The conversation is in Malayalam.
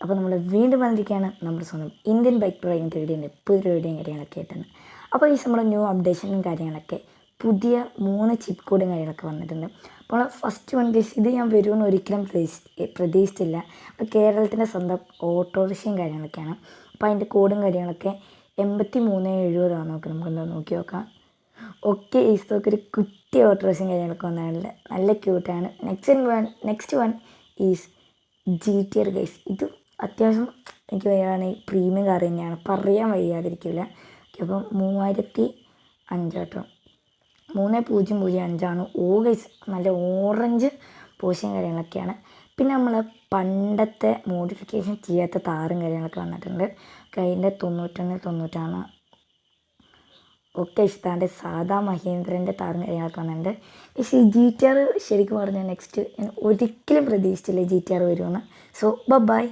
അപ്പോൾ നമ്മൾ വീണ്ടും വന്നിരിക്കുകയാണ് നമ്മുടെ സ്വന്തം ഇന്ത്യൻ ബൈക്ക് ഡ്രൈവിംഗ് ത്രീഡിൻ്റെ പുതിയൊരു വീഡിയോയും കാര്യങ്ങളൊക്കെ ആയിട്ടാണ്. അപ്പോൾ ഈ നമ്മുടെ ന്യൂ അപ്ഡേഷനും കാര്യങ്ങളൊക്കെ പുതിയ 3 ചിപ്പ് കോഡും കാര്യങ്ങളൊക്കെ വന്നിട്ടുണ്ട്. അപ്പോൾ ഫസ്റ്റ് വൺ കേസ് ഇത് ഞാൻ വരുമെന്ന് ഒരിക്കലും പ്രതീക്ഷിച്ചില്ല. അപ്പോൾ കേരളത്തിൻ്റെ സ്വന്തം ഓട്ടോറിക്ഷയും കാര്യങ്ങളൊക്കെയാണ്. അപ്പോൾ അതിൻ്റെ കോഡും കാര്യങ്ങളൊക്കെ 8370 നമുക്കെന്താ നോക്കി നോക്കാം. ഓക്കെ, ഈ സ്റ്റോക്ക് ഒരു കുട്ടി ഓട്ടോറിക്ഷയും കാര്യങ്ങളൊക്കെ വന്നിട്ടുണ്ട്. നല്ല ക്യൂട്ടാണ്. Next one is GTR guys. ഇത് അത്യാവശ്യം എനിക്ക് പറയുകയാണെങ്കിൽ പ്രീമിയം കാർ തന്നെയാണ്, പറയാൻ വയ്യാതിരിക്കില്ല. അപ്പം 3005 കേട്ടോ, 3005 ഗൈസ്. നല്ല ഓറഞ്ച് പോഷൻ കാര്യങ്ങളൊക്കെയാണ്. പിന്നെ നമ്മൾ പണ്ടത്തെ മോഡിഫിക്കേഷൻ ചെയ്യാത്ത താറും കാര്യങ്ങളൊക്കെ വന്നിട്ടുണ്ട്. അതിൻ്റെ 91 ഒക്കെ ഇഷ്ടമാണ്. സാധാ മഹീന്ദ്രൻ്റെ താറും കാര്യങ്ങളൊക്കെ വന്നിട്ടുണ്ട്. പക്ഷേ ഈ GTR ശരിക്കും പറഞ്ഞാൽ നെക്സ്റ്റ് ഞാൻ ഒരിക്കലും പ്രതീക്ഷിച്ചില്ല GTR വരുമെന്ന്. So by.